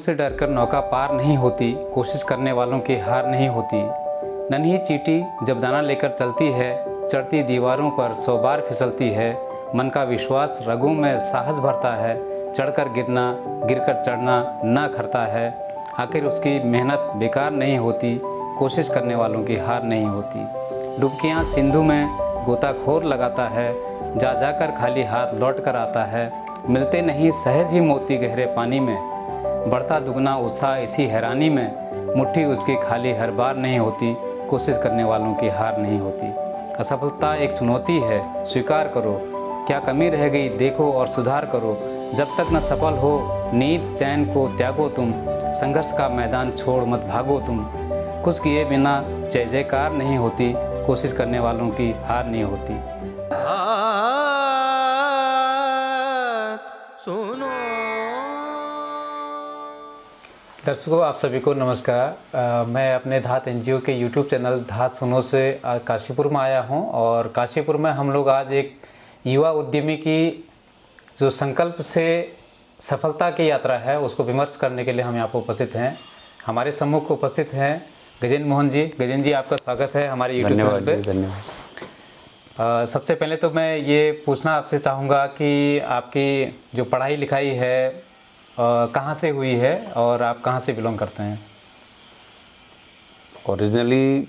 से डरकर नौका पार नहीं होती, कोशिश करने वालों की हार नहीं होती। नन्ही चींटी जब दाना लेकर चलती है, चढ़ती दीवारों पर 100 बार फिसलती है। मन का विश्वास रगों में साहस भरता है, चढ़कर गिरना गिरकर चढ़ना न खरता है। आखिर उसकी मेहनत बेकार नहीं होती, कोशिश करने वालों की हार नहीं होती। डुबकियाँ सिंधु में गोताखोर लगाता है, जा जाकर खाली हाथ लौट कर आता है। मिलते नहीं सहज ही मोती गहरे पानी में, बढ़ता दुगना उत्साह इसी हैरानी में। मुट्ठी उसकी खाली हर बार नहीं होती, कोशिश करने वालों की हार नहीं होती। असफलता एक चुनौती है, स्वीकार करो। क्या कमी रह गई देखो और सुधार करो। जब तक न सफल हो नींद चैन को त्यागो तुम, संघर्ष का मैदान छोड़ मत भागो तुम। कुछ किए बिना जय जयकार नहीं होती, कोशिश करने वालों की हार नहीं होती। सुनो। दर्शकों, आप सभी को नमस्कार। मैं अपने धात एनजीओ के यूट्यूब चैनल धात सुनो से काशीपुर में आया हूं और काशीपुर में हम लोग आज एक युवा उद्यमी की जो संकल्प से सफलता की यात्रा है उसको विमर्श करने के लिए हम यहाँ पर उपस्थित हैं। हमारे सम्मुख उपस्थित हैं गजेंद्र मोहन जी। गजेंद्र जी, आपका स्वागत है हमारे यूट्यूब चैनल पे। धन्यवाद। सबसे पहले तो मैं ये पूछना आपसे चाहूँगा कि आपकी जो पढ़ाई लिखाई है कहाँ से हुई है और आप कहाँ से बिलोंग करते हैं? ओरिजिनली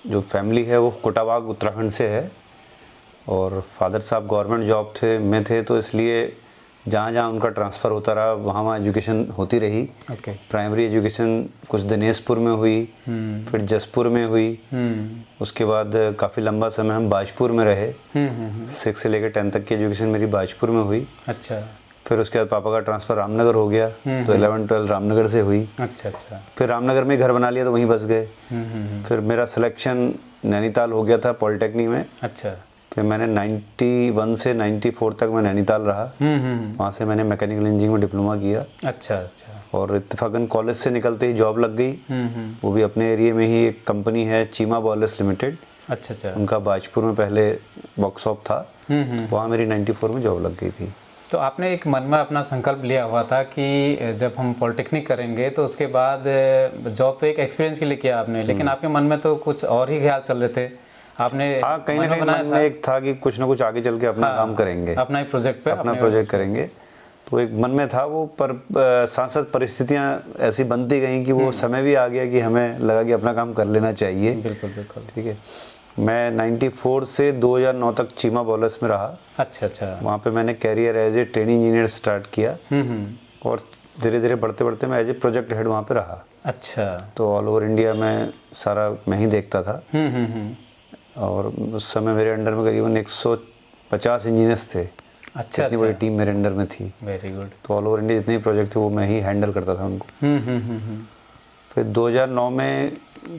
जो फैमिली है वो कोटाबाग उत्तराखंड से है और फादर साहब गवर्नमेंट जॉब में थे, तो इसलिए जहाँ जहाँ उनका ट्रांसफ़र होता रहा वहाँ एजुकेशन होती रही। ओके। प्राइमरी एजुकेशन कुछ दिनेशपुर में हुई, फिर जसपुर में हुई। उसके बाद काफ़ी लंबा समय हम बाजपुर में रहे। 6 से लेकर 10 तक की एजुकेशन मेरी बाजपुर में हुई। अच्छा। फिर उसके बाद पापा का ट्रांसफ़र रामनगर हो गया, तो 11-12 रामनगर से हुई। अच्छा अच्छा। फिर रामनगर में घर बना लिया तो वहीं बस गए। फिर मेरा सिलेक्शन नैनीताल हो गया था पॉलिटेक्निक में। अच्छा। फिर मैंने 91 से 94 तक मैं नैनीताल रहा। वहाँ से मैंने मैकेनिकल इंजीनियरिंग में डिप्लोमा किया। अच्छा अच्छा। और इत्तेफाकन कॉलेज से निकलते ही जॉब लग गई। वो भी अपने एरिया में ही एक कंपनी है चीमा बॉयलर्स लिमिटेड। अच्छा अच्छा। उनका बाजपुर में पहले वर्कशॉप था, वहाँ मेरी 94 में जॉब लग गई थी। तो आपने एक मन में अपना संकल्प लिया हुआ था कि जब हम पॉलिटेक्निक करेंगे तो उसके बाद जॉब तो एक एक्सपीरियंस के लिए किया आपने, लेकिन आपके मन में तो कुछ और ही ख्याल चल रहे थे। आपने कहीं ना कहीं मन में एक था कि कुछ ना कुछ आगे चल के अपना काम करेंगे, अपना एक प्रोजेक्ट पे अपना प्रोजेक्ट करेंगे। तो एक मन में था वो, पर साथ साथ परिस्थितियाँ ऐसी बनती गई कि वो समय भी आ गया कि हमें लगा कि अपना काम कर लेना चाहिए। बिल्कुल बिल्कुल। ठीक है। मैं 94 से 2009 तक चीमा बॉयलर्स में रहा। अच्छा अच्छा। वहाँ पे मैंने career as a training engineer start किया और धीरे धीरे बढ़ते बढ़ते मैं एज ए प्रोजेक्ट हेड वहाँ पे रहा। अच्छा। तो ऑल ओवर इंडिया में सारा मैं ही देखता था। और उस समय मेरे अंडर में करीबन 150 इंजीनियर्स थे। अच्छा। इतनी बड़ी टीम मेरे अंडर में थी। Very good. तो ऑल ओवर इंडिया जितने भी प्रोजेक्ट थे वो मैं ही हैंडल करता था उनको। फिर 2009 में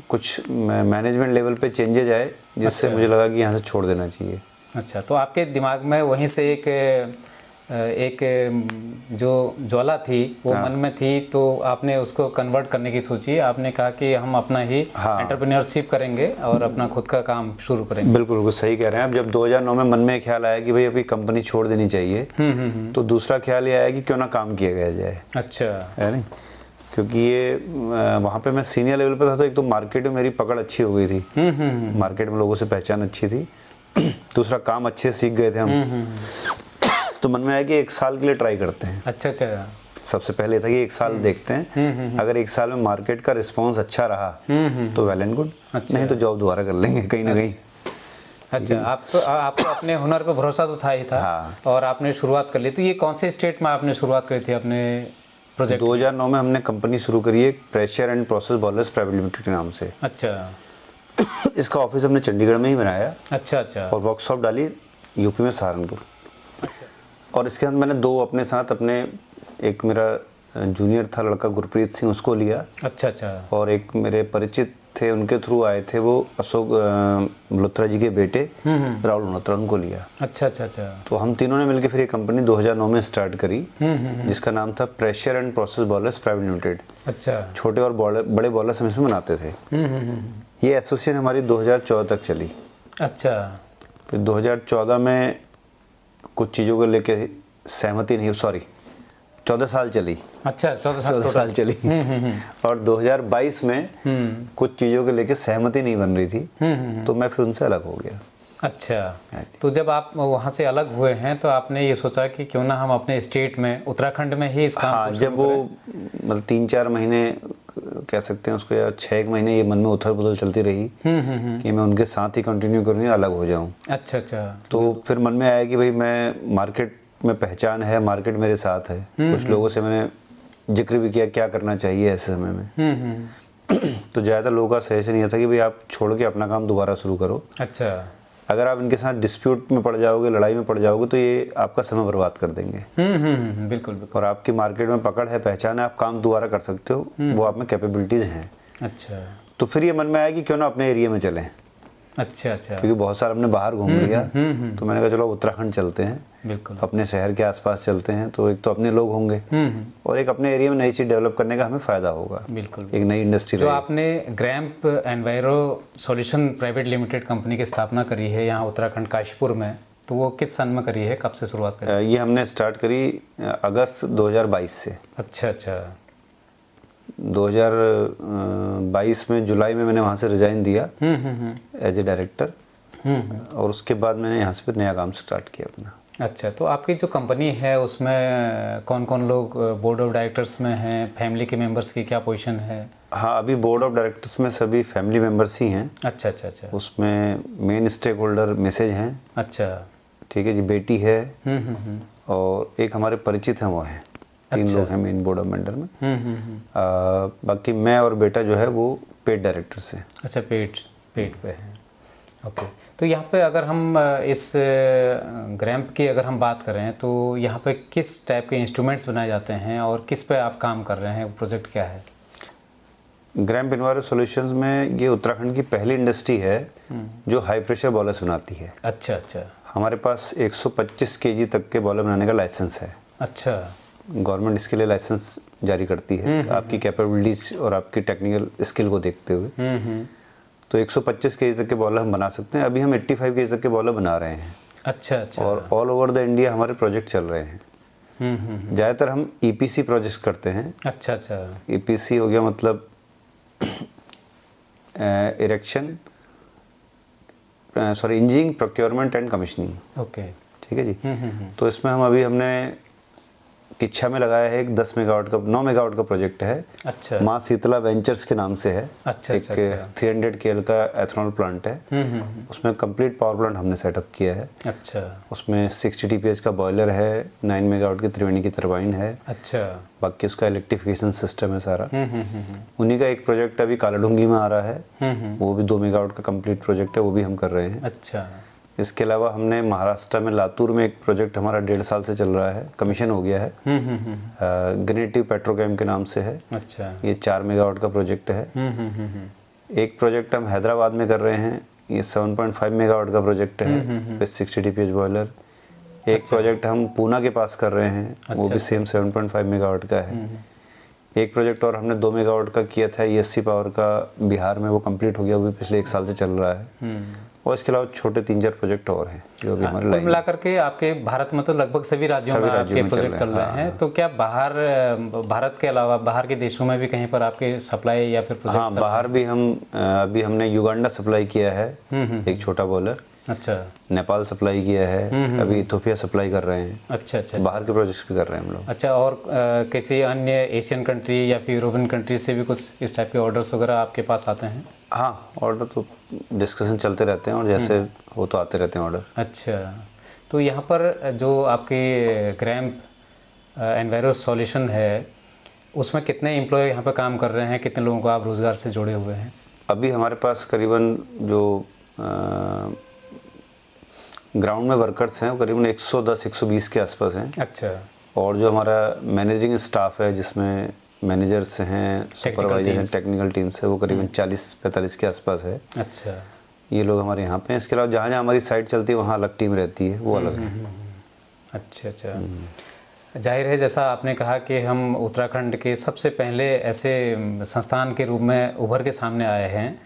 कुछ मैनेजमेंट लेवल पे चेंजेज आए, जिससे मुझे लगा कि यहाँ से छोड़ देना चाहिए। अच्छा, तो आपके दिमाग में वहीं से एक जो ज्वाला थी वो मन में थी, तो आपने उसको कन्वर्ट करने की सोची। आपने कहा कि हम अपना ही एंटरप्रेन्योरशिप करेंगे और अपना खुद का काम शुरू करेंगे। बिल्कुल बिल्कुल सही कह रहे हैं आप। जब 2009 में मन में ख्याल आया कि भाई अभी कंपनी छोड़ देनी चाहिए, तो दूसरा ख्याल ये आया कि क्यों ना काम किया गया जाए। अच्छा। है नहीं, क्योंकि ये वहाँ पे मैं सीनियर लेवल पे था, तो एक तो मार्केट में मेरी पकड़ अच्छी हो गई थी। मार्केट में लोगों से पहचान अच्छी थी। दूसरा काम अच्छे सीख गए थे हम। तो मन में आया कि 1 साल के लिए ट्राई करते हैं। अच्छा अच्छा। सबसे पहले था कि 1 साल देखते हैं, अगर 1 साल में मार्केट का रिस्पॉन्स अच्छा रहा तो वेल एंड गुड, नहीं तो जॉब दोबारा कर लेंगे कहीं ना कहीं। अच्छा, आपको अपने हुनर पे भरोसा तो था ही था। और आपने शुरुआत कर ली। तो ये कौन से स्टेट में आपने शुरुआत करी थी अपने प्रोजेक्ट? 2009 में हमने कंपनी शुरू करी है pressure and process boilers private limited के नाम से। अच्छा। इसका ऑफिस हमने चंडीगढ़ में ही बनाया। अच्छा अच्छा। और वर्कशॉप डाली यूपी में सहारनपुर। और इसके अंदर मैंने 2 अपने साथ, अपने एक मेरा जूनियर था लड़का गुरप्रीत सिंह, उसको लिया। अच्छा अच्छा। और एक मेरे परिचित थे, उनके थ्रू आए थे, वो अशोक मल्होत्रा जी के बेटे राहुल मल्होत्रा, उनको लिया। अच्छा अच्छा अच्छा। तो हम तीनों ने मिलकर फिर ये कंपनी 2009 में स्टार्ट करी, जिसका नाम था pressure and process boilers private limited. अच्छा। छोटे और बड़े बॉयलर्स हम इसमें बनाते थे। ये एसोसिएशन हमारी 2014 तक चली। अच्छा। फिर 2014 में कुछ चीज़ों को लेके सहमति नहीं, 14 साल चली। अच्छा, 14 साल चली। और 2022 में कुछ चीज़ों को लेकर सहमति नहीं बन रही थी, तो मैं फिर उनसे अलग हो गया। अच्छा, तो जब आप वहाँ से अलग हुए हैं तो आपने ये सोचा कि क्यों ना हम अपने स्टेट में उत्तराखंड में ही इस काम हाँ, को जब वो मतलब 3-4 महीने कह सकते हैं उसको, या 6 महीने ये मन में उथल पुथल चलती रही कि मैं उनके साथ ही कंटिन्यू करूँ या अलग हो जाऊँ। अच्छा। तो फिर मन में आया कि भाई मैं मार्केट में पहचान है, मार्केट मेरे साथ है। कुछ लोगों से मैंने जिक्र भी किया क्या करना चाहिए ऐसे समय में। तो ज़्यादातर लोगों का सजेशन ये था कि भाई आप छोड़ के अपना काम दोबारा शुरू करो। अच्छा। अगर आप इनके साथ डिस्प्यूट में पड़ जाओगे, लड़ाई में पड़ जाओगे, तो ये आपका समय बर्बाद कर देंगे। बिल्कुल। और आपकी मार्केट में पकड़ है, पहचान है, आप काम दोबारा कर सकते हो, वो आप में कैपेबिलिटीज़ हैं। अच्छा। तो फिर ये मन में आया कि क्यों ना अपने एरिया में चलें। अच्छा। क्योंकि बहुत सारा हमने बाहर घूम लिया, तो मैंने कहा चलो उत्तराखंड चलते हैं, बिल्कुल, अपने शहर के आसपास चलते हैं, तो एक तो अपने लोग होंगे और एक अपने एरिया में नई चीज़ डेवलप करने का हमें फ़ायदा होगा। बिल्कुल, एक नई इंडस्ट्री। जो आपने Gramp enviro solution private limited company की स्थापना करी है यहाँ उत्तराखंड काशीपुर में, तो वो किस सन में करी है, कब से शुरुआत करी? ये हमने स्टार्ट करी अगस्त 2022 से। अच्छा। 2022 में जुलाई में मैंने वहाँ से रिजाइन दिया एज ए डायरेक्टर, और उसके बाद मैंने यहाँ से फिर नया काम स्टार्ट किया अपना। अच्छा, तो आपकी जो कंपनी है उसमें कौन कौन लोग बोर्ड ऑफ डायरेक्टर्स में हैं, फैमिली के मेंबर्स की क्या पोजीशन है? हाँ, अभी बोर्ड ऑफ डायरेक्टर्स में सभी फैमिली मेंबर्स ही हैं। अच्छा। उसमें मेन स्टेक होल्डर मिसेज हैं। अच्छा, ठीक है जी, बेटी है और एक हमारे परिचित हैं वो हैं। 3 लोग हैं मेन बोर्ड ऑफ मेंबर में। बाकी मैं और बेटा जो है वो पेड डायरेक्टर से। अच्छा, पेड पे है। ओके, तो यहाँ पे अगर हम इस ग्रैम्प की अगर हम बात करें तो यहाँ पे किस टाइप के इंस्ट्रूमेंट्स बनाए जाते हैं और किस पे आप काम कर रहे हैं, प्रोजेक्ट क्या है? ग्रैम्प एनवायरो सॉल्यूशंस में ये उत्तराखंड की पहली इंडस्ट्री है जो हाई प्रेशर बॉयलर्स बनाती है। अच्छा। हमारे पास 125 kg तक के बॉयलर बनाने का लाइसेंस है। अच्छा, गवर्नमेंट इसके लिए लाइसेंस जारी करती है आपकी कैपेबिलिटीज और आपकी टेक्निकल स्किल को देखते हुए। तो 125 kg तक के बॉयलर हम बना सकते हैं। अभी हम 85 kg तक के बॉयलर बना रहे हैं। अच्छा। और ऑल ओवर द इंडिया हमारे प्रोजेक्ट चल रहे हैं। ज़्यादातर हम EPC प्रोजेक्ट्स करते हैं। अच्छा। EPC हो गया मतलब engineering, procurement and commissioning. Okay, ठीक है जी। तो इसमें हमने किच्छा में लगाया है एक 9 मेगावाट का प्रोजेक्ट है। अच्छा। माँ शीतला वेंचर्स के नाम से है। अच्छा। 300 KL का एथनॉल प्लांट है। उसमें कंप्लीट पावर प्लांट हमने सेटअप किया है। अच्छा। उसमें 60 TPH का बॉयलर है, 9 मेगावाट की त्रिवेणी की टरबाइन है। अच्छा। बाकी उसका इलेक्ट्रिफिकेशन सिस्टम है सारा। उन्हीं का एक प्रोजेक्ट अभी कालाडूंगी में आ रहा है। वो भी 2 मेगावाट का कंप्लीट प्रोजेक्ट है, वो भी हम कर रहे हैं। अच्छा। इसके अलावा हमने महाराष्ट्र में लातूर में एक प्रोजेक्ट हमारा 1.5 साल से चल रहा है, कमीशन हो गया है। ग्रेनेटिव पेट्रोकेम के नाम से है। अच्छा। ये 4 मेगावाट का प्रोजेक्ट है। एक प्रोजेक्ट हम हैदराबाद में कर रहे हैं, ये 7.5 मेगावाट का प्रोजेक्ट है विद 60 TPH बॉयलर। एक प्रोजेक्ट हम पूना के पास कर रहे हैं, वो भी सेम 7.5 मेगावाट का है। एक प्रोजेक्ट और हमने 2 मेगावाट का किया था ESC पावर का बिहार में, वो कंप्लीट हो गया, वो भी पिछले 1 साल से चल रहा है। और इसके अलावा छोटे 3-4 प्रोजेक्ट और हैं जो भी हमारे कुल मिलाकर के आपके भारत में तो लगभग सभी राज्यों में आपके प्रोजेक्ट चल रहे हैं। तो क्या बाहर, भारत के अलावा बाहर के देशों में भी कहीं पर आपके सप्लाई या फिर प्रोजेक्ट? हाँ, बाहर भी अभी हमने युगांडा सप्लाई किया है एक छोटा बॉयलर। अच्छा। नेपाल सप्लाई किया है, अभी इथोपिया सप्लाई कर रहे हैं। अच्छा। बाहर के प्रोजेक्ट्स भी कर रहे हैं हम लोग। अच्छा, और किसी अन्य एशियन कंट्री या फिर यूरोपियन कंट्री से भी कुछ इस टाइप के ऑर्डर्स वगैरह आपके पास आते हैं? हाँ, ऑर्डर तो डिस्कशन चलते रहते हैं और जैसे वो तो आते रहते हैं ऑर्डर। अच्छा, तो यहाँ पर जो आपके ग्रैम्प एनवायरो सॉल्यूशन है उसमें कितने एम्प्लॉय यहाँ पर काम कर रहे हैं, कितने लोगों को आप रोज़गार से जुड़े हुए हैं? अभी हमारे पास करीबन जो ग्राउंड में वर्कर्स हैं वो करीबन 110-120 के आसपास हैं। अच्छा। और जो हमारा मैनेजिंग स्टाफ है जिसमें मैनेजर्स हैं, सुपरवाइजर हैं, टेक्निकल टीम्स है, वो करीबन 40-45 के आसपास है। अच्छा। ये लोग हमारे यहाँ पे हैं। इसके अलावा जहाँ जहाँ हमारी साइट चलती है वहाँ अलग टीम रहती है, वो अलग है। अच्छा। जाहिर है, जैसा आपने कहा कि हम उत्तराखंड के सबसे पहले ऐसे संस्थान के रूप में उभर के सामने आए हैं,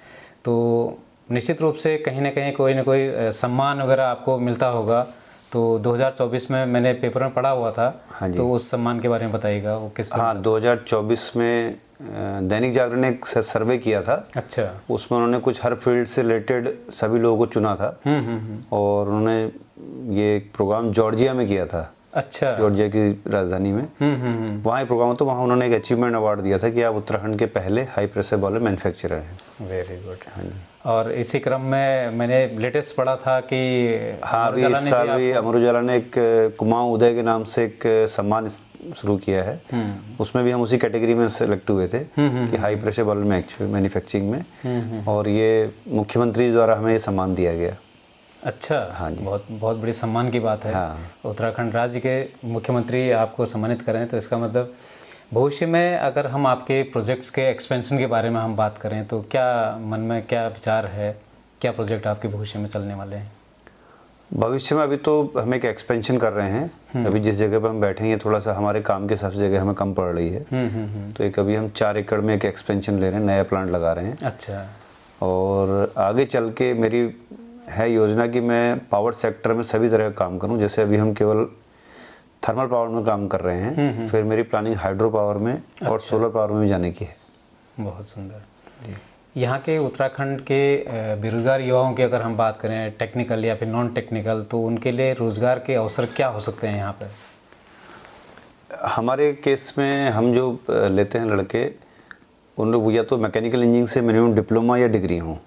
तो निश्चित रूप से कहीं ना कहीं कोई ना कोई सम्मान वगैरह आपको मिलता होगा। तो 2024 में मैंने पेपर में पढ़ा हुआ था। हाँ जी। तो उस सम्मान के बारे में बताइएगा, वो किस हाँ, 2024 में दैनिक जागरण ने एक सर्वे किया था। अच्छा। उसमें उन्होंने कुछ हर फील्ड से रिलेटेड सभी लोगों को चुना था। और उन्होंने ये प्रोग्राम जॉर्जिया में किया था। अच्छा। जॉर्जिया की राजधानी में वहाँ ये प्रोग्राम, तो वहाँ उन्होंने एक अचीवमेंट अवार्ड दिया था कि आप उत्तराखंड के पहले हाई प्रेशर बॉयलर मैन्युफैक्चरर हैं। Very good. हाँ जी। और इसी क्रम में मैंने लेटेस्ट पढ़ा था कि हाँ, अभी इस साल भी अमर उजाला ने एक कुमाऊं उदय के नाम से एक सम्मान शुरू किया है। उसमें भी हम उसी कैटेगरी में सेलेक्ट हुए थे कि हाई प्रेशर बॉयलर मैन्युफैक्चरिंग में, और ये मुख्यमंत्री द्वारा हमें ये सम्मान दिया गया। अच्छा। हाँ जी। बहुत बहुत बड़ी सम्मान की बात है। हाँ। उत्तराखंड राज्य के मुख्यमंत्री आपको सम्मानित करें, तो इसका मतलब भविष्य में अगर हम आपके प्रोजेक्ट्स के एक्सपेंशन के बारे में हम बात करें तो क्या मन में क्या विचार है, क्या प्रोजेक्ट आपके भविष्य में चलने वाले हैं? भविष्य में अभी तो हम एक एक्सपेंशन कर रहे हैं। अभी जिस जगह पर हम बैठे हैं थोड़ा सा हमारे काम के हिसाब से जगह हमें कम पड़ रही है। तो एक अभी हम 4 एकड़ में एक एक्सपेंशन ले रहे हैं, नया प्लांट लगा रहे हैं। अच्छा। और आगे चल के मेरी है योजना कि मैं पावर सेक्टर में सभी तरह का काम करूं। जैसे अभी हम केवल थर्मल पावर में काम कर रहे हैं, फिर मेरी प्लानिंग हाइड्रो पावर में और सोलर पावर में भी जाने की है। बहुत सुंदर। यहाँ के उत्तराखंड के बेरोजगार युवाओं की अगर हम बात करें, टेक्निकल या फिर नॉन टेक्निकल, तो उनके लिए रोजगार के अवसर क्या हो सकते हैं यहाँ पर? हमारे केस में हम जो लेते हैं लड़के, उन लोग या तो मैकेनिकल इंजीनियरिंग से मिनिमम डिप्लोमा या डिग्री हो।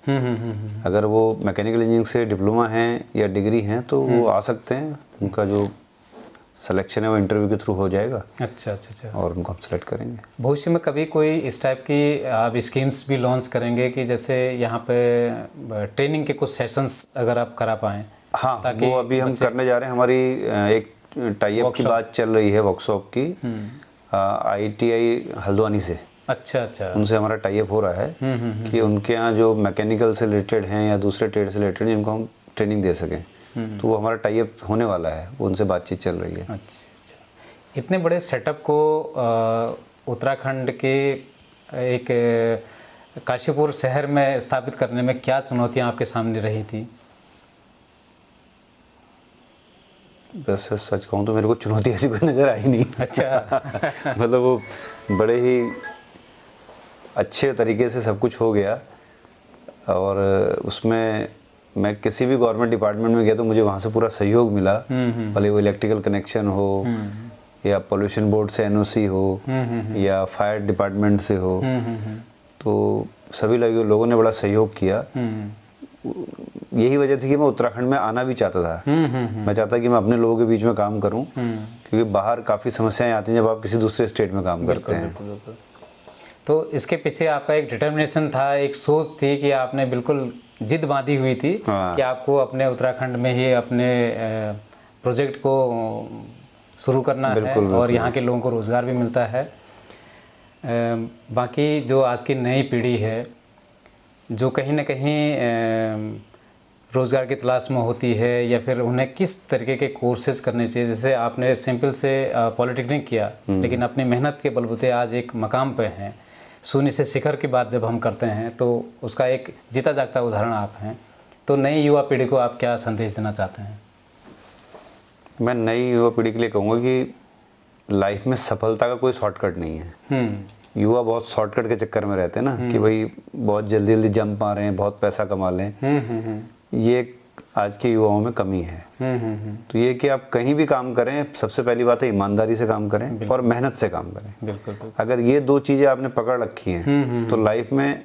अगर वो मैकेनिकल इंजीनियरिंग से डिप्लोमा हैं या डिग्री हैं तो वो आ सकते हैं। उनका जो सिलेक्शन है वो इंटरव्यू के थ्रू हो जाएगा। अच्छा अच्छा अच्छा। और उनको हम सेलेक्ट करेंगे। भविष्य में कभी कोई इस टाइप की आप स्कीम्स भी लॉन्च करेंगे कि जैसे यहाँ पे ट्रेनिंग के कुछ सेशंस अगर आप करा पाएँ? हाँ, वो अभी हम करने जा रहे हैं। हमारी एक टाई अप की बात चल रही है वर्कशॉप की ITI हल्द्वानी से। अच्छा अच्छा। उनसे हमारा टाई अप हो रहा है कि उनके यहाँ जो मैकेनिकल से रिलेटेड हैं या दूसरे ट्रेड से रिलेटेड हैं, इनको हम ट्रेनिंग दे सकें। तो वो हमारा टाई अप होने वाला है, वो उनसे बातचीत चल रही है। अच्छा अच्छा। इतने बड़े सेटअप को उत्तराखंड के एक काशीपुर शहर में स्थापित करने में क्या चुनौतियाँ आपके सामने रही थी? वैसे सच कहूँ तो मेरे को चुनौती ऐसी कोई नज़र आई नहीं। अच्छा। मतलब वो बड़े ही अच्छे तरीके से सब कुछ हो गया। और उसमें मैं किसी भी गवर्नमेंट डिपार्टमेंट में गया तो मुझे वहाँ से पूरा सहयोग मिला। भले वो इलेक्ट्रिकल कनेक्शन हो या पोल्यूशन बोर्ड से NOC हो या फायर डिपार्टमेंट से हो, तो सभी लोगों ने बड़ा सहयोग किया। यही वजह थी कि मैं उत्तराखंड में आना भी चाहता था। मैं चाहता कि मैं अपने लोगों के बीच में काम करूं, क्योंकि बाहर काफ़ी समस्याएं आती हैं जब आप किसी दूसरे स्टेट में काम करते हैं। बिल्कुल। तो इसके पीछे आपका एक डिटर्मिनेशन था, एक सोच थी कि आपने बिल्कुल जिद बांधी हुई थी कि आपको अपने उत्तराखंड में ही अपने प्रोजेक्ट को शुरू करना है और यहाँ के लोगों को रोज़गार भी मिलता है। बाकी जो आज की नई पीढ़ी है जो कहीं ना कहीं रोज़गार की तलाश में होती है, या फिर उन्हें किस तरीके के कोर्सेज करने चाहिए? जैसे आपने सिंपल से पॉलिटेक्निक किया, लेकिन अपनी मेहनत के बलबूते आज एक मकाम पे हैं। शून्य से शिखर की बात जब हम करते हैं तो उसका एक जीता जागता उदाहरण आप हैं। तो नई युवा पीढ़ी को आप क्या संदेश देना चाहते हैं? मैं नई युवा पीढ़ी के लिए कहूँगा कि लाइफ में सफलता का कोई शॉर्टकट नहीं है। युवा बहुत शॉर्टकट के चक्कर में रहते हैं ना, कि भाई बहुत जल्दी जल्दी जंप आ रहे हैं, बहुत पैसा कमा लें। ये आज के युवाओं में कमी है। तो ये कि आप कहीं भी काम करें, सबसे पहली बात है ईमानदारी से काम करें और मेहनत से काम करें। बिल्कुल। अगर ये 2 चीज़ें आपने पकड़ रखी हैं तो लाइफ में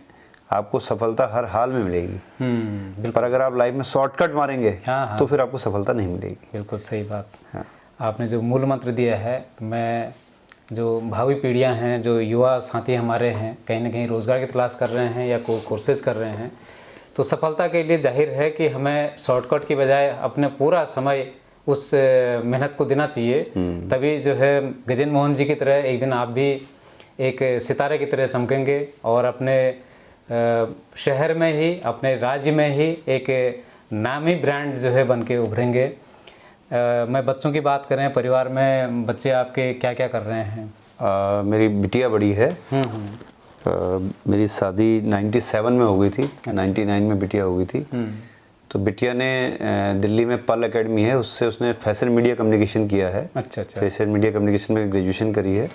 आपको सफलता हर हाल में मिलेगी। पर अगर आप लाइफ में शॉर्टकट मारेंगे तो फिर आपको सफलता नहीं मिलेगी। बिल्कुल सही बात। आपने जो मूल मंत्र दिया है, मैं जो भावी पीढ़ियां हैं, जो युवा साथी हमारे हैं, कहीं ना कहीं रोज़गार की तलाश कर रहे हैं या कोर्सेज कर रहे हैं, तो सफलता के लिए जाहिर है कि हमें शॉर्टकट की बजाय अपने पूरा समय उस मेहनत को देना चाहिए। तभी जो है गजेंद्र मोहन जी की तरह एक दिन आप भी एक सितारे की तरह चमकेंगे और अपने शहर में ही, अपने राज्य में ही एक नामी ब्रांड जो है बन के उभरेंगे। मैं बच्चों की बात करें, परिवार में बच्चे आपके क्या क्या कर रहे हैं? मेरी बिटिया बड़ी है। मेरी शादी 97 में हो गई थी। 99 में बिटिया हो गई थी। तो बिटिया ने दिल्ली में पल एकेडमी है, उससे उसने फैशन मीडिया कम्युनिकेशन किया है। अच्छा। फैशन मीडिया कम्युनिकेशन में ग्रेजुएशन करी है।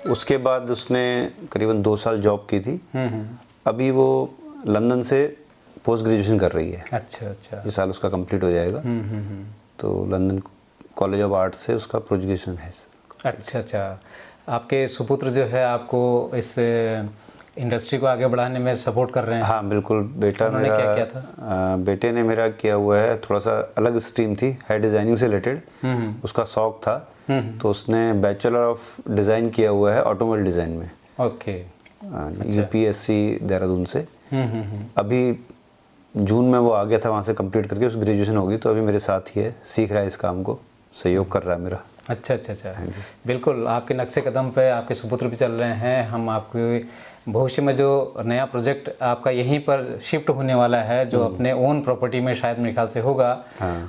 उसके बाद उसने करीबन 2 साल जॉब की थी। अभी वो लंदन से पोस्ट ग्रेजुएशन कर रही है। अच्छा। इस साल उसका कंप्लीट हो जाएगा। तो लंदन कॉलेज ऑफ आर्ट से उसका पोस्ट ग्रेजुएशन है। अच्छा। आपके सुपुत्र जो है आपको इस इंडस्ट्री को आगे बढ़ाने में सपोर्ट कर रहे हैं? हाँ बिल्कुल। बेटा मेरा क्या किया था? बेटे ने मेरा किया हुआ है, थोड़ा सा अलग स्ट्रीम थी, है डिज़ाइनिंग से रिलेटेड। उसका शौक था, तो उसने बैचलर ऑफ डिज़ाइन किया हुआ है ऑटोमोबाइल डिज़ाइन में। ओके। UPSC देहरादून से। अभी जून में वो आ गया था वहाँ से कंप्लीट करके, उस ग्रेजुएशन होगी, तो अभी मेरे साथ ही है, सीख रहा है इस काम को, सहयोग कर रहा है मेरा। अच्छा। बिल्कुल, आपके नक्शे कदम पे आपके सुपुत्र भी चल रहे हैं। हम आपके भविष्य में जो नया प्रोजेक्ट आपका यहीं पर शिफ्ट होने वाला है, जो अपने ओन प्रॉपर्टी में शायद मेरे ख्याल से होगा,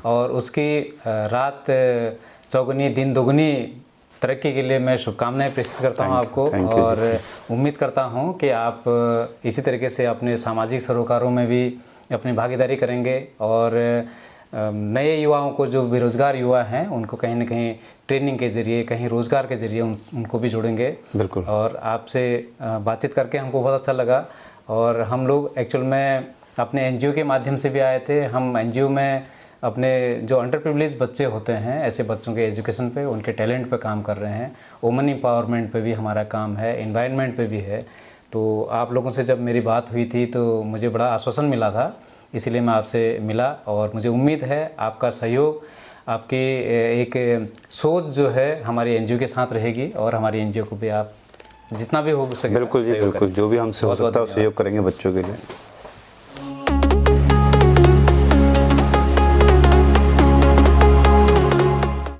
और उसकी रात चौगुनी दिन दोगुनी तरक्की के लिए मैं शुभकामनाएं प्रेषित करता हूं आपको। और उम्मीद करता हूं कि आप इसी तरीके से अपने सामाजिक सरोकारों में भी अपनी भागीदारी करेंगे, और नए युवाओं को, जो बेरोज़गार युवा हैं, उनको कहीं ना कहीं ट्रेनिंग के ज़रिए, कहीं रोज़गार के ज़रिए उनको भी जोड़ेंगे। बिल्कुल। और आपसे बातचीत करके हमको बहुत अच्छा लगा। और हम लोग एक्चुअल में अपने NGO के माध्यम से भी आए थे। हम NGO में अपने जो अंडर प्रिविलेज बच्चे होते हैं, ऐसे बच्चों के एजुकेशन पे, उनके टैलेंट पे काम कर रहे हैं। वुमेन एम्पावरमेंट पे भी हमारा काम है, एनवायरनमेंट पे भी है। तो आप लोगों से जब मेरी बात हुई थी तो मुझे बड़ा आश्वासन मिला था, इसीलिए मैं आपसे मिला। और मुझे उम्मीद है आपका सहयोग, आपकी एक सोच जो है हमारी NGO के साथ रहेगी, और हमारी NGO को भी आप जितना भी हो सके बिल्कुल जी, बिल्कुल, जो भी हमसे हो सकता है सहयोग करेंगे बच्चों के लिए।